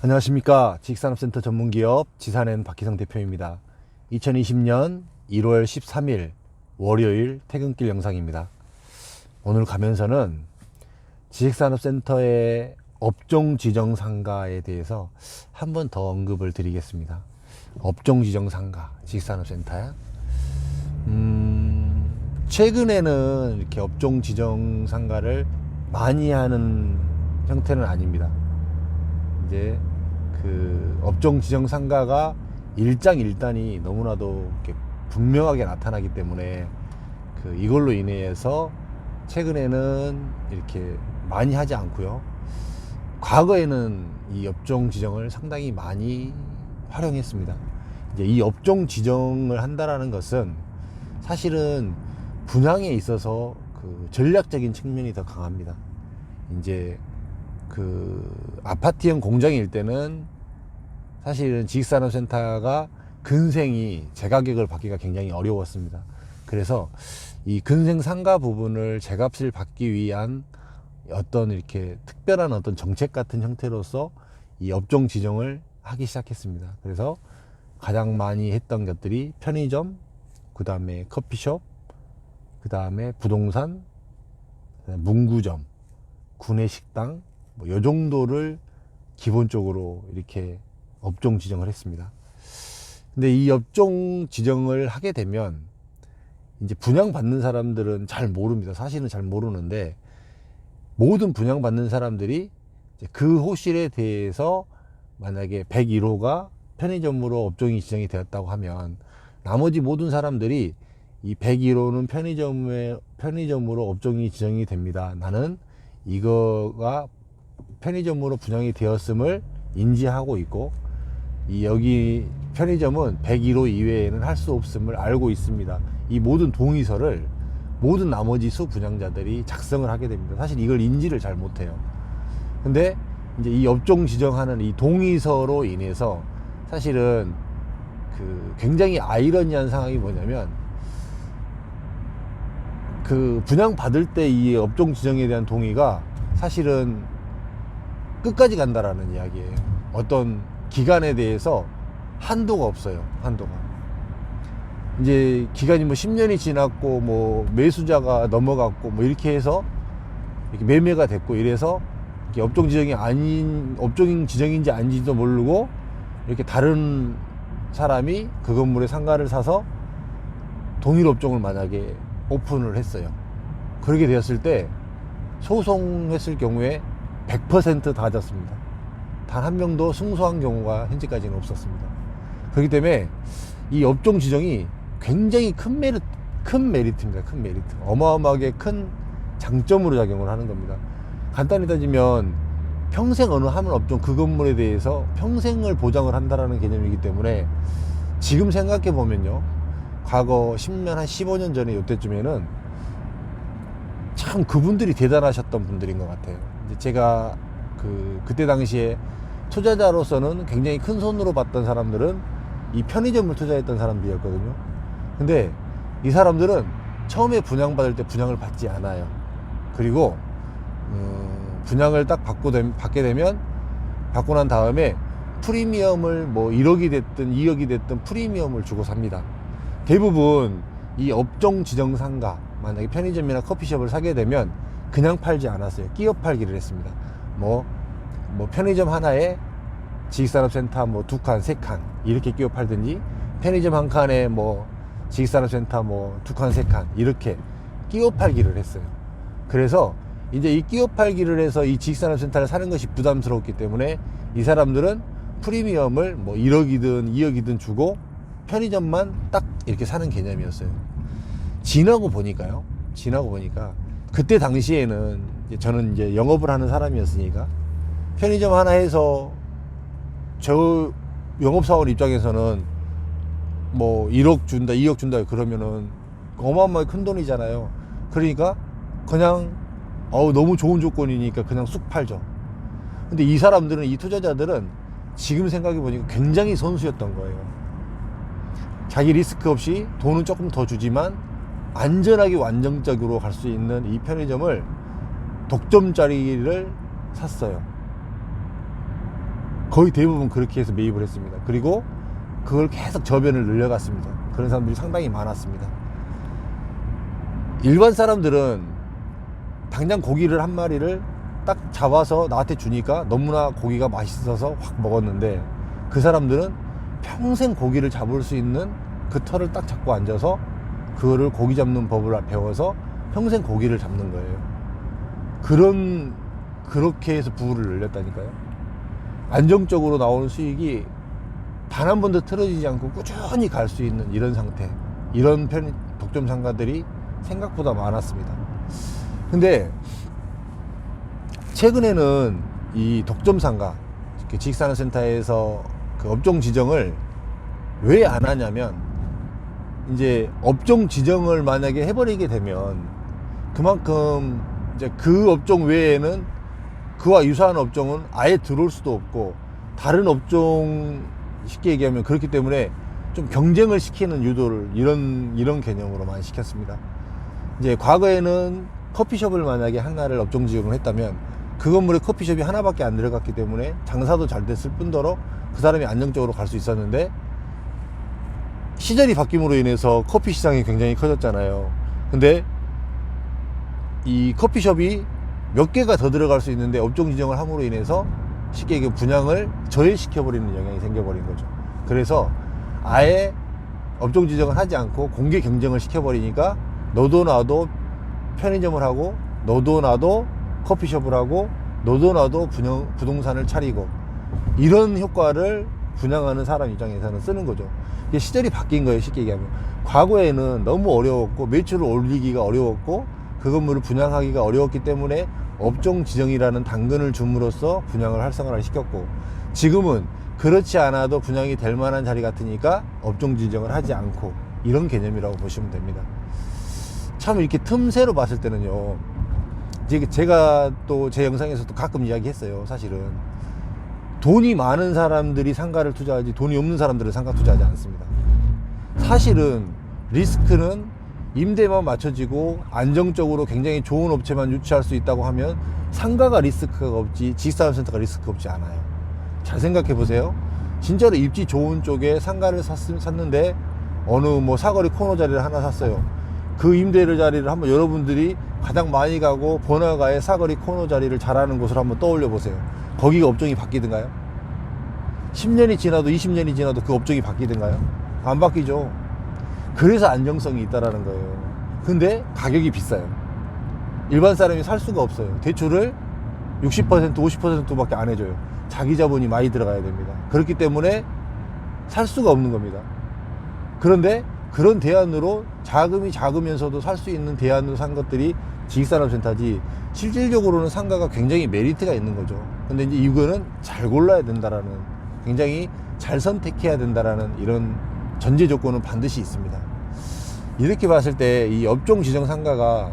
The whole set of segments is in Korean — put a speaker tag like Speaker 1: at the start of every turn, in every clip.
Speaker 1: 안녕하십니까. 지식산업센터 전문기업 지산엔 박희성 대표입니다. 2020년 1월 13일 월요일 퇴근길 영상입니다. 오늘 가면서는 지식산업센터의 업종 지정 상가에 대해서 한 번 더 언급을 드리겠습니다. 업종 지정 상가 지식산업센터야. 최근에는 이렇게 업종 지정 상가를 많이 하는 형태는 아닙니다. 이제 그 업종 지정 상가가 일장일단이 너무나도 이렇게 분명하게 나타나기 때문에 이걸로 인해서 최근에는 이렇게 많이 하지 않고요. 과거에는 이 업종 지정을 상당히 많이 활용했습니다. 이제 이 업종 지정을 한다라는 것은 사실은 분양에 있어서 그 전략적인 측면이 더 강합니다. 이제 그 아파트형 공장일 때는 사실은 지식산업센터가 근생이 재가격을 받기가 굉장히 어려웠습니다. 그래서 이 근생 상가 부분을 재값을 받기 위한 어떤 이렇게 특별한 어떤 정책 같은 형태로서 이 업종 지정을 하기 시작했습니다. 그래서 가장 많이 했던 것들이 편의점, 그 다음에 커피숍, 그 다음에 부동산, 문구점, 구내식당, 뭐 요 정도를 기본적으로 이렇게 업종 지정을 했습니다. 근데 이 업종 지정을 하게 되면 이제 분양받는 사람들은 잘 모릅니다. 사실은 잘 모르는데 모든 분양받는 사람들이 이제 그 호실에 대해서 만약에 101호가 편의점으로 업종이 지정이 되었다고 하면 나머지 모든 사람들이 이 101호는 편의점으로 업종이 지정이 됩니다. 나는 이거가 편의점으로 분양이 되었음을 인지하고 있고 여기 편의점은 101호 이외에는 할 수 없음을 알고 있습니다. 이 모든 동의서를 모든 나머지 수분양자들이 작성을 하게 됩니다. 사실 이걸 인지를 잘 못해요. 근데 이제 이 업종 지정하는 이 동의서로 인해서 사실은 굉장히 아이러니한 상황이 뭐냐면 분양 받을 때 이 업종 지정에 대한 동의가 사실은 끝까지 간다라는 이야기예요. 어떤 기간에 대해서 한도가 없어요. 한도가. 이제 기간이 뭐 10년이 지났고 뭐 매수자가 넘어갔고 뭐 이렇게 해서 이렇게 매매가 됐고 이래서 이렇게 업종 지정인지 아닌지도 모르고 이렇게 다른 사람이 그 건물에 상가를 사서 동일 업종을 만약에 오픈을 했어요. 그렇게 되었을 때 소송했을 경우에 100%다 졌습니다. 단 한 명도 승소한 경우가 현재까지는 없었습니다. 그렇기 때문에 이 업종 지정이 굉장히 큰 메리트입니다. 큰 메리트. 어마어마하게 큰 장점으로 작용을 하는 겁니다. 간단히 따지면 평생 어느 한 업종 그 건물에 대해서 평생을 보장을 한다라는 개념이기 때문에 지금 생각해 보면요. 과거 10년, 한 15년 전에 이때쯤에는 참 그분들이 대단하셨던 분들인 것 같아요. 이제 제가 그때 당시에 투자자로서는 굉장히 큰 손으로 봤던 사람들은 이 편의점을 투자했던 사람들이었거든요. 근데 이 사람들은 처음에 분양받을 때 분양을 받지 않아요. 그리고 분양을 딱 받게 되면 받고 난 다음에 프리미엄을 뭐 1억이 됐든 2억이 됐든 프리미엄을 주고 삽니다. 대부분 이 업종 지정 상가, 만약에 편의점이나 커피숍을 사게 되면 그냥 팔지 않았어요. 끼어 팔기를 했습니다. 뭐 편의점 하나에 지식산업센터 뭐 2칸, 3칸 이렇게 끼어 팔든지, 편의점 한 칸에 뭐 지식산업센터 뭐 2칸, 3칸 이렇게 끼어 팔기를 했어요. 그래서 이제 이 끼어 팔기를 해서 이 지식산업센터를 사는 것이 부담스럽기 때문에 이 사람들은 프리미엄을 뭐 1억이든 2억이든 주고 편의점만 딱 이렇게 사는 개념이었어요. 지나고 보니까 그때 당시에는 저는 이제 영업을 하는 사람이었으니까 편의점 하나 해서 저 영업사원 입장에서는 뭐 1억 준다 2억 준다 그러면은 어마어마하게 큰 돈이잖아요. 그러니까 그냥 너무 좋은 조건이니까 그냥 쑥 팔죠. 근데 이 사람들은, 이 투자자들은 지금 생각해 보니까 굉장히 선수였던 거예요. 자기 리스크 없이 돈은 조금 더 주지만 안전하게 완전적으로 갈 수 있는 이 편의점을 독점자리를 샀어요. 거의 대부분 그렇게 해서 매입을 했습니다. 그리고 그걸 계속 저변을 늘려갔습니다. 그런 사람들이 상당히 많았습니다. 일반 사람들은 당장 고기를 한 마리를 딱 잡아서 나한테 주니까 너무나 고기가 맛있어서 확 먹었는데, 그 사람들은 평생 고기를 잡을 수 있는 그 털을 딱 잡고 앉아서 그거를 고기 잡는 법을 배워서 평생 고기를 잡는 거예요. 그렇게 해서 부를 늘렸다니까요. 안정적으로 나오는 수익이 단 한 번도 틀어지지 않고 꾸준히 갈 수 있는 이런 상태, 이런 독점 상가들이 생각보다 많았습니다. 근데 최근에는 이 독점 상가, 지식산업센터에서 그 업종 지정을 왜 안 하냐면, 이제 업종 지정을 만약에 해버리게 되면 그만큼 이제 그 업종 외에는, 그와 유사한 업종은 아예 들어올 수도 없고, 다른 업종, 쉽게 얘기하면 그렇기 때문에 좀 경쟁을 시키는 유도를 이런 개념으로 많이 시켰습니다. 이제 과거에는 커피숍을 만약에 하나를 업종 지정을 했다면 그 건물에 커피숍이 하나밖에 안 들어갔기 때문에 장사도 잘 됐을 뿐더러 그 사람이 안정적으로 갈 수 있었는데, 시절이 바뀜으로 인해서 커피 시장이 굉장히 커졌잖아요. 근데 이 커피숍이 몇 개가 더 들어갈 수 있는데 업종 지정을 함으로 인해서 쉽게 얘기하면 분양을 저해시켜버리는 영향이 생겨버린 거죠. 그래서 아예 업종 지정을 하지 않고 공개 경쟁을 시켜버리니까 너도 나도 편의점을 하고, 너도 나도 커피숍을 하고, 너도 나도 부동산을 차리고, 이런 효과를 분양하는 사람 입장에서는 쓰는 거죠. 이게 시절이 바뀐 거예요, 쉽게 얘기하면. 과거에는 너무 어려웠고 매출을 올리기가 어려웠고 그 건물을 분양하기가 어려웠기 때문에 업종 지정이라는 당근을 줌으로써 분양을 활성화를 시켰고, 지금은 그렇지 않아도 분양이 될 만한 자리 같으니까 업종 지정을 하지 않고, 이런 개념이라고 보시면 됩니다. 참 이렇게 틈새로 봤을 때는요, 제가 또 제 영상에서도 가끔 이야기했어요. 사실은 돈이 많은 사람들이 상가를 투자하지 돈이 없는 사람들은 상가 투자하지 않습니다. 사실은 리스크는 임대만 맞춰지고 안정적으로 굉장히 좋은 업체만 유치할 수 있다고 하면 상가가 리스크가 없지 지식산업센터가 리스크 없지 않아요. 잘 생각해 보세요. 진짜로 입지 좋은 쪽에 상가를 샀는데 어느 뭐 사거리 코너 자리를 하나 샀어요. 그 임대 자리를 한번 여러분들이 가장 많이 가고 번화가의 사거리 코너 자리를 잘하는 곳을 한번 떠올려 보세요. 거기가 업종이 바뀌든가요? 10년이 지나도 20년이 지나도 그 업종이 바뀌든가요? 안 바뀌죠. 그래서 안정성이 있다라는 거예요. 근데 가격이 비싸요. 일반 사람이 살 수가 없어요. 대출을 60% 50%밖에 안 해줘요. 자기 자본이 많이 들어가야 됩니다. 그렇기 때문에 살 수가 없는 겁니다. 그런데 그런 대안으로 자금이 작으면서도 살 수 있는 대안으로 산 것들이 지식산업센터지, 실질적으로는 상가가 굉장히 메리트가 있는 거죠. 근데 이제 이거는 잘 골라야 된다라는, 굉장히 잘 선택해야 된다라는 이런 전제 조건은 반드시 있습니다. 이렇게 봤을 때 이 업종 지정 상가가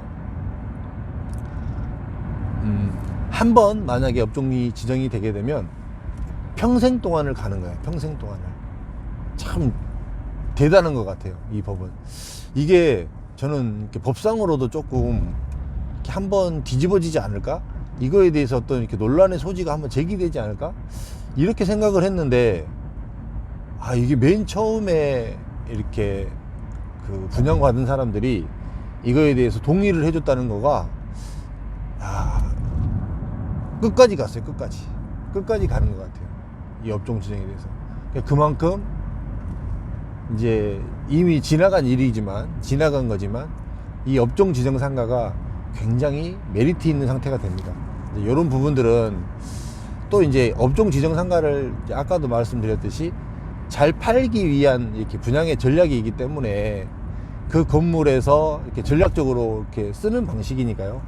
Speaker 1: 한번 만약에 업종이 지정이 되게 되면 평생 동안을 가는 거예요. 평생 동안을. 참 대단한 것 같아요, 이 법은. 이게 저는 이렇게 법상으로도 조금 이렇게 한번 뒤집어지지 않을까? 이거에 대해서 어떤 이렇게 논란의 소지가 한번 제기되지 않을까? 이렇게 생각을 했는데, 이게 맨 처음에 이렇게 그 분양받은 사람들이 이거에 대해서 동의를 해줬다는 거가, 끝까지 갔어요. 끝까지 가는 것 같아요, 이 업종 지정에 대해서. 그만큼 이제 이미 지나간 거지만 이 업종 지정 상가가 굉장히 메리트 있는 상태가 됩니다. 이런 부분들은 또 이제 업종 지정 상가를 아까도 말씀드렸듯이 잘 팔기 위한 이렇게 분양의 전략이기 때문에 그 건물에서 이렇게 전략적으로 이렇게 쓰는 방식이니까요.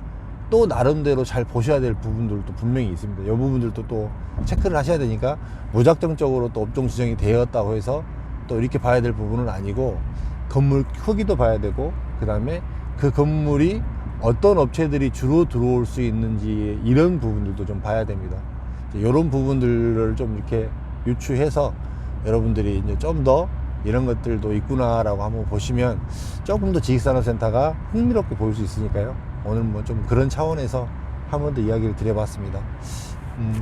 Speaker 1: 또 나름대로 잘 보셔야 될 부분들도 분명히 있습니다. 이 부분들도 또 체크를 하셔야 되니까 무작정적으로 또 업종 지정이 되었다고 해서 또 이렇게 봐야 될 부분은 아니고, 건물 크기도 봐야 되고, 그 다음에 그 건물이 어떤 업체들이 주로 들어올 수 있는지, 이런 부분들도 좀 봐야 됩니다. 이런 부분들을 좀 이렇게 유추해서 여러분들이 이제 좀 더 이런 것들도 있구나라고 한번 보시면 조금 더 지식산업센터가 흥미롭게 보일 수 있으니까요. 오늘 뭐 좀 그런 차원에서 한 번 더 이야기를 드려봤습니다.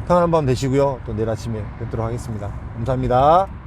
Speaker 1: 편안한 밤 되시고요. 또 내일 아침에 뵙도록 하겠습니다. 감사합니다.